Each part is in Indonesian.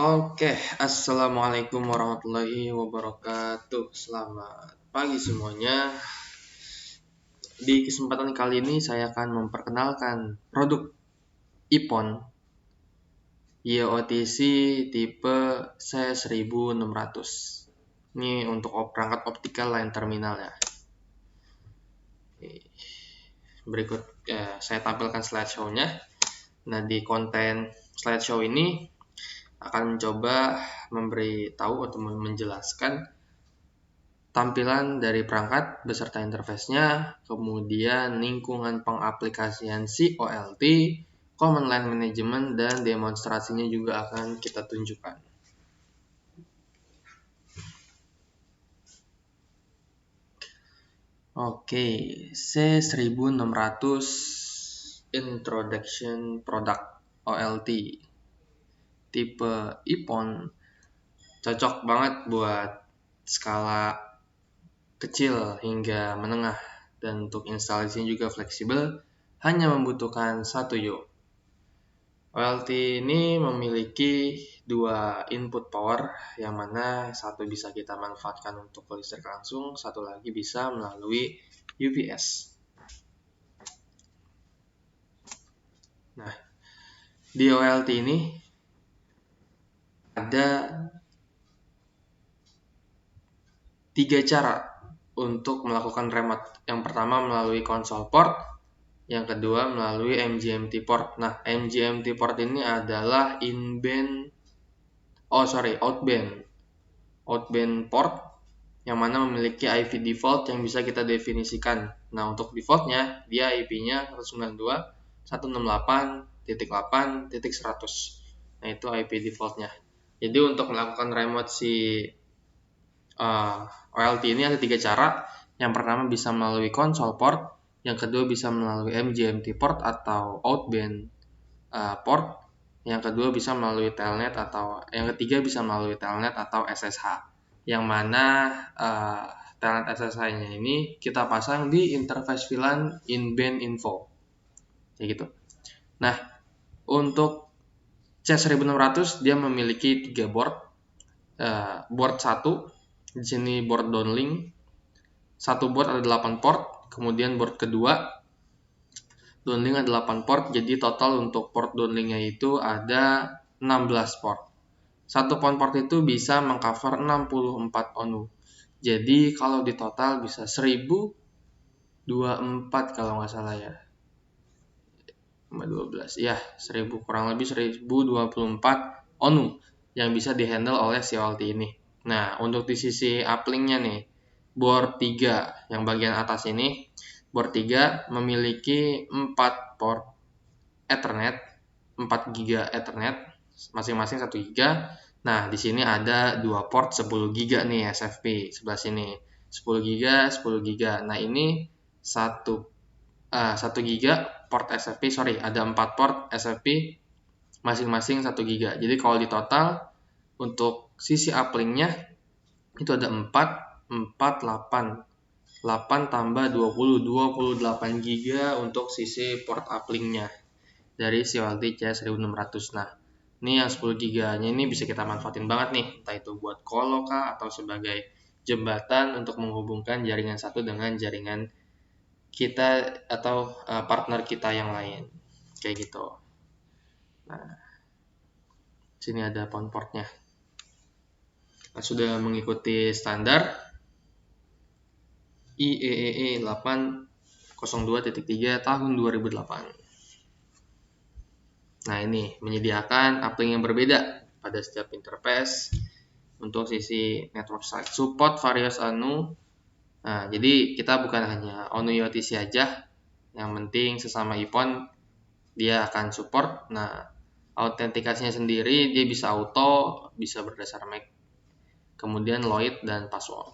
Oke, assalamualaikum warahmatullahi wabarakatuh. Selamat pagi semuanya. Di kesempatan kali ini saya akan memperkenalkan produk iPhone YOTC tipe C1600. Ini untuk perangkat optikal line terminal ya. Berikut saya tampilkan slideshow-nya. Nah, di konten slideshow ini akan mencoba memberitahu atau menjelaskan tampilan dari perangkat beserta interface-nya, kemudian lingkungan pengaplikasian COLT, Command Line Management, dan demonstrasinya juga akan kita tunjukkan. Oke, C1600 Introduction Product OLT tipe iPhone cocok banget buat skala kecil hingga menengah, dan untuk instalasinya juga fleksibel, hanya membutuhkan 1 U. OLT ini memiliki 2 input power, yang mana satu bisa kita manfaatkan untuk listrik langsung, satu lagi bisa melalui UPS. Nah, di OLT ini ada 3 cara untuk melakukan remote. Yang pertama melalui console port, yang kedua melalui MGMT port. Nah, MGMT port ini adalah outbound port yang mana memiliki IP default yang bisa kita definisikan. Nah, untuk defaultnya dia IP-nya 192.168.8.100. Nah, itu IP defaultnya. Jadi untuk melakukan remote si OLT ini ada 3 cara. Yang pertama bisa melalui console port, yang kedua bisa melalui MGMT port atau outbound port, yang kedua bisa melalui telnet, atau yang ketiga bisa melalui telnet atau SSH. Yang mana telnet SSH-nya ini kita pasang di interface VLAN in-band info. Kayak gitu. Nah, untuk C1600 dia memiliki 3 board. Board 1 di sini board downlink. Satu board ada 8 port, kemudian board kedua downlink ada 8 port, jadi total untuk port downlinknya itu ada 16 port. Satu port itu bisa mengcover 64 ONU. Jadi kalau di total bisa 1024 kalau nggak salah ya. 12 ya, 1000 kurang lebih 1024 ONU yang bisa dihandle oleh si OLT ini. Nah, untuk di sisi uplink-nya nih, board 3 yang bagian atas ini, board 3 memiliki 4 port Ethernet, 4 GB Ethernet, masing-masing 1 GB. Nah, di sini ada 2 port 10 GB nih SFP sebelah sini. 10 GB, 10 GB. Nah, ini 1 GB port SFP, ada 4 port SFP masing-masing 1 GB. Jadi kalau di total untuk sisi uplink-nya itu ada 8 tambah 28 GB untuk sisi port uplink-nya dari si OLT C1600. Nah, ini yang 10 GB-nya ini bisa kita manfaatin banget nih, entah itu buat colo kah atau sebagai jembatan untuk menghubungkan jaringan satu dengan jaringan kita atau partner kita yang lain. Kayak gitu. Nah, sini ada portnya. Nah, sudah mengikuti standar IEEE 802.3 tahun 2008. Nah, ini menyediakan uplink yang berbeda pada setiap interface. Untuk sisi network side support various ONU. Nah, jadi kita bukan hanya ONU YOTC aja, yang penting sesama iPhone dia akan support. Nah, autentikasinya sendiri dia bisa auto, bisa berdasar MAC, kemudian Lloyd dan password.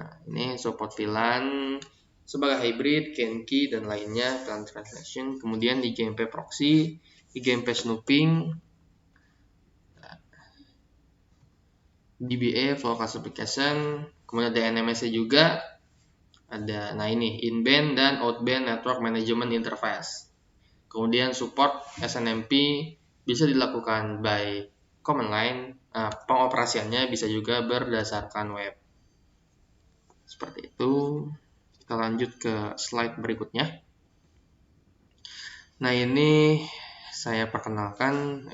Nah, ini support VLAN sebagai hybrid, Kenki dan lainnya, VLAN translation, kemudian IGMP proxy, IGMP snooping, DBA flow classification, kemudian ada NMS-nya juga. Ada, nah ini in-band dan out-band network management interface. Kemudian support SNMP, bisa dilakukan by command line. Pengoperasiannya bisa juga berdasarkan web. Seperti itu. Kita lanjut ke slide berikutnya. Nah, ini saya perkenalkan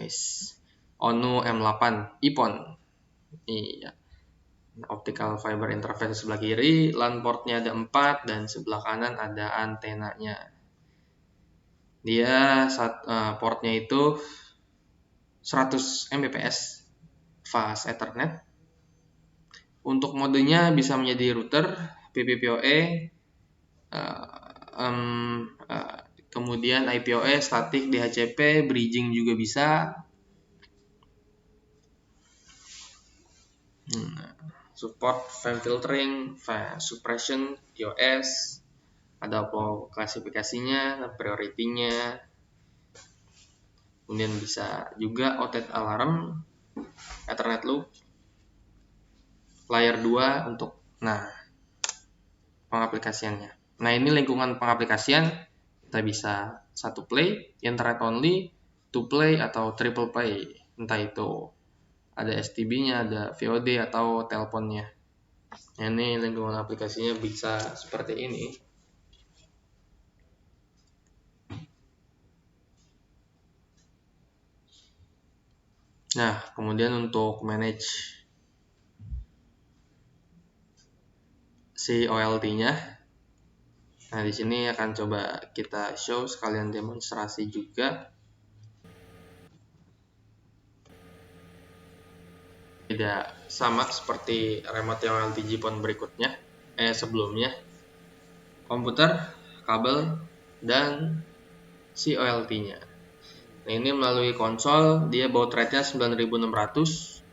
ONU M8 EPON. Iya. Optical fiber interface sebelah kiri, LAN portnya ada 4 dan sebelah kanan ada antenanya. Dia portnya itu 100 Mbps fast Ethernet. Untuk modenya bisa menjadi router, PPPoE, kemudian IPoE, static, DHCP, bridging juga bisa. Support fan filtering, fan suppression, TOS, ada klasifikasinya, priority-nya. Kemudian bisa juga outage alarm, Ethernet loop, layer 2 untuk pengaplikasiannya. Nah, ini lingkungan pengaplikasian. Kita bisa satu play, internet only, two play atau triple play. Entah itu ada STB-nya, ada VOD atau teleponnya. Nah, ini lingkungan aplikasinya bisa seperti ini. Nah, kemudian untuk manage si OLT-nya. Nah, di sini akan coba kita show sekalian demonstrasi juga. Tidak sama seperti remote OLT GPON berikutnya, sebelumnya. Komputer, kabel, dan si OLT-nya. Nah, ini melalui konsol, dia baud rate-nya 9600.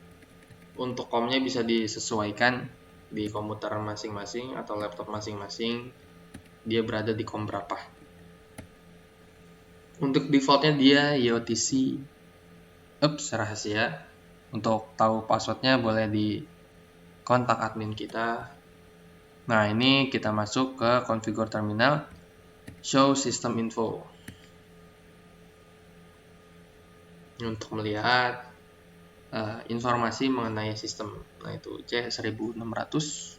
Untuk COM-nya bisa disesuaikan di komputer masing-masing atau laptop masing-masing. Dia berada di COM berapa. Untuk defaultnya dia YOTC. Rahasia. Untuk tahu passwordnya boleh di kontak admin kita. Nah, ini kita masuk ke configure terminal, show system info. Untuk melihat informasi mengenai sistem. Nah, itu C1600.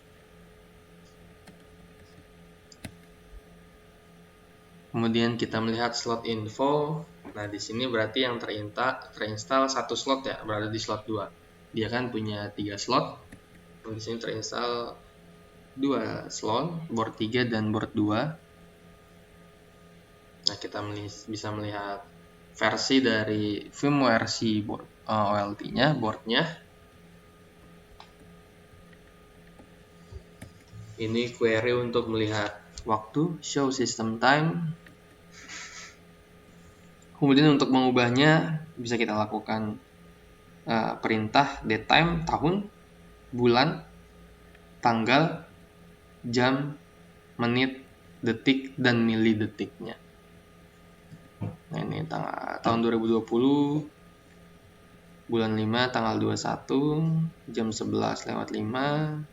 Kemudian kita melihat slot info. Nah, di sini berarti yang terinstall satu slot ya, berada di slot 2. Dia kan punya 3 slot. Nah, di sini terinstall 2 slot, board 3 dan board 2. Nah, kita bisa melihat versi dari firmware si OLT-nya, boardnya. Ini query untuk melihat waktu, show system time. Kemudian untuk mengubahnya bisa kita lakukan perintah datetime, tahun, bulan, tanggal, jam, menit, detik, dan milidetiknya. Nah, ini tahun 2020, bulan 5, tanggal 21, jam 11:05,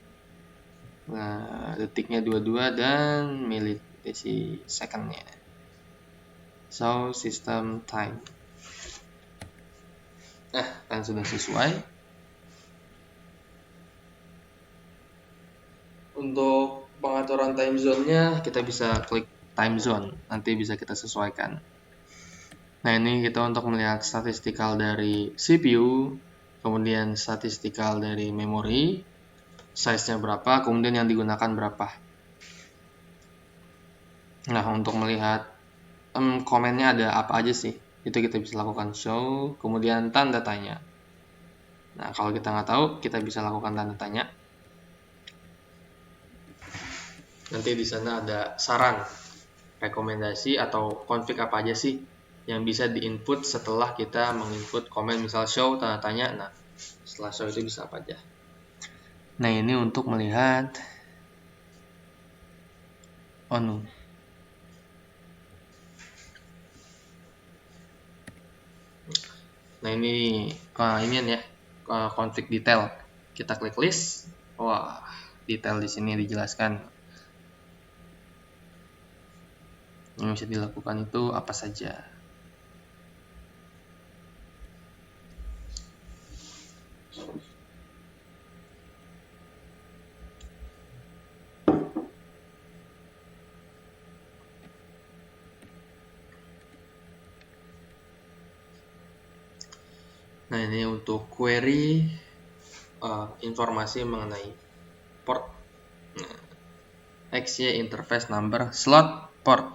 nah, detiknya 22, dan milidesi secondnya. So, system time. Nah, kan sudah sesuai. Untuk pengaturan time zone-nya, kita bisa klik time zone. Nanti bisa kita sesuaikan. Nah, ini kita untuk melihat statistikal dari CPU, kemudian statistikal dari memori, size-nya berapa, kemudian yang digunakan berapa. Nah, untuk melihat komennya ada apa aja sih, itu kita bisa lakukan show, kemudian tanda tanya. Nah, kalau kita nggak tahu, kita bisa lakukan tanda tanya. Nanti di sana ada saran, rekomendasi, atau config apa aja sih yang bisa diinput setelah kita menginput komen, misal show, tanda tanya. Nah, setelah show itu bisa apa aja. Nah, ini untuk melihat ONU. Nah, ini ya, config detail. Kita klik list. Wah, detail di sini dijelaskan. Yang bisa dilakukan itu apa saja. Nah, ini untuk query informasi mengenai port. Nah, XY interface number slot port.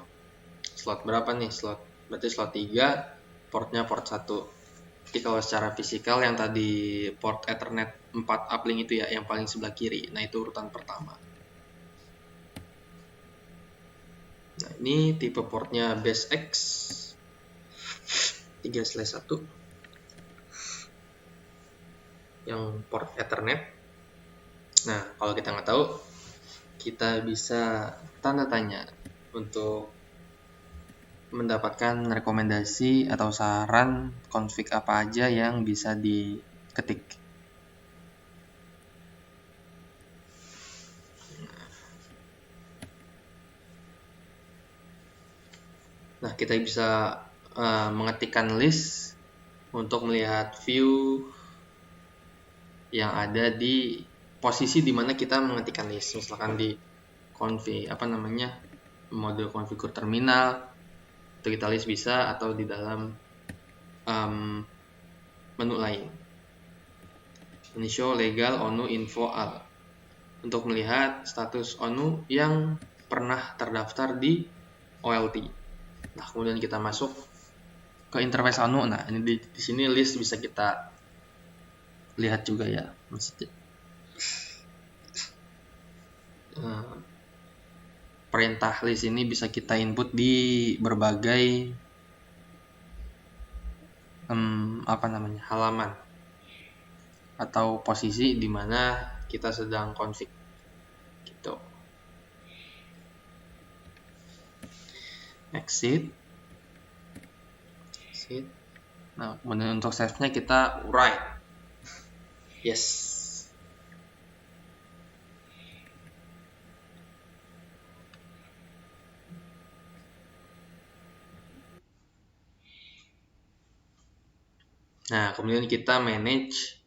Slot berapa nih? Slot berarti slot 3, portnya port 1. Jadi kalau secara fisikal yang tadi port Ethernet 4 uplink itu ya, yang paling sebelah kiri. Nah, itu urutan pertama. Nah, ini tipe portnya base X 3/1 yang port Ethernet. Nah, kalau kita nggak tahu, kita bisa tanda tanya untuk mendapatkan rekomendasi atau saran config apa aja yang bisa diketik. Nah, kita bisa mengetikkan list untuk melihat view yang ada di posisi dimana kita mengetikkan list. Misalkan di config mode konfigur terminal, itu kita list bisa, atau di dalam menu lain. Ini show legal ONU info al untuk melihat status ONU yang pernah terdaftar di OLT. Nah, kemudian kita masuk ke interface ONU. Nah, ini di sini list bisa kita lihat juga ya. Perintah list ini bisa kita input di berbagai halaman atau posisi di mana kita sedang config gitu. Exit. Nah, kemudian untuk save-nya kita write. Yes. Nah, kemudian kita manage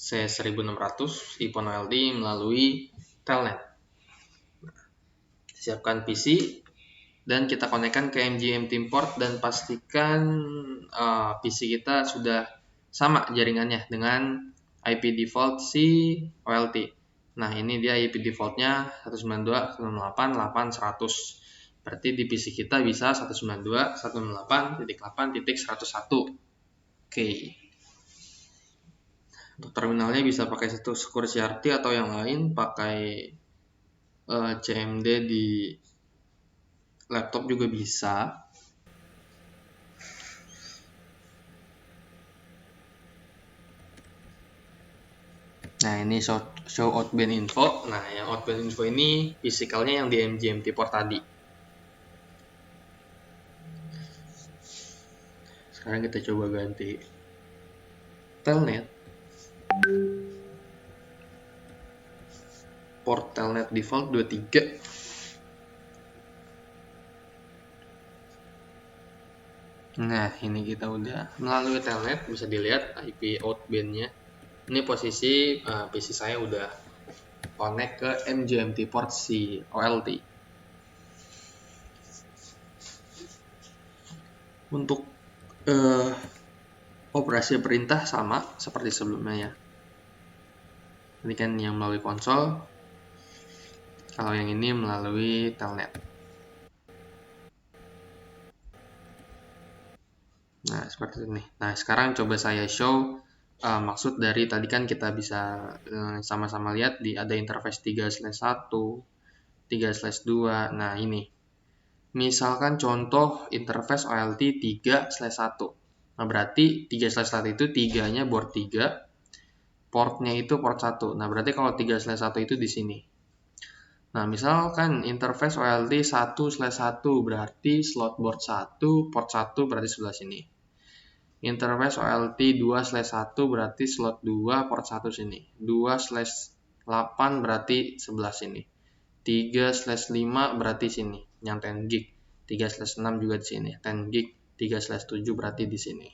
C1600 Ipon OLT melalui telnet. Siapkan PC dan kita konekkan ke MGMT port dan pastikan PC kita sudah sama jaringannya dengan IP default si OLT. Nah, ini dia IP defaultnya 192.168.800. Berarti di PC kita bisa 192.168.8.101. Oke. Untuk terminalnya bisa pakai satu Secure CRT atau yang lain, pakai CMD di laptop juga bisa. Nah, ini show outbound info. Nah, yang outbound info ini fisikalnya yang di MGMT port tadi. Sekarang kita coba ganti telnet. Port telnet default 23. Nah, ini kita udah melalui telnet, bisa dilihat IP outbound-nya. Ini posisi PC saya udah connect ke MGMT port si OLT. Untuk operasi perintah sama seperti sebelumnya ya. Ini kan yang melalui konsol. Kalau yang ini melalui telnet. Nah, seperti ini. Nah, sekarang coba saya show maksud dari tadi kan kita bisa sama-sama lihat ada interface 3/1, 3/2. Nah, ini. Misalkan contoh interface OLT 3/1. Nah, berarti 3/1 itu 3-nya board 3, portnya itu port 1. Nah, berarti kalau 3/1 itu di sini. Nah, misalkan interface OLT 1/1 berarti slot board 1, port 1 berarti sebelah sini. Interface OLT 2/1 berarti slot 2, port 1 sini. 2/8 berarti sebelah sini. 3/5 berarti sini, yang 10 gig. 3/6 juga di sini, 10 gig. 3/7 berarti di sini.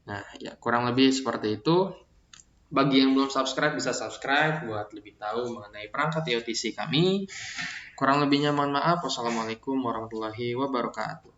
Nah, ya kurang lebih seperti itu. Bagi yang belum subscribe bisa subscribe buat lebih tahu mengenai perangkat IoTC kami. Kurang lebihnya mohon maaf. Wassalamualaikum warahmatullahi wabarakatuh.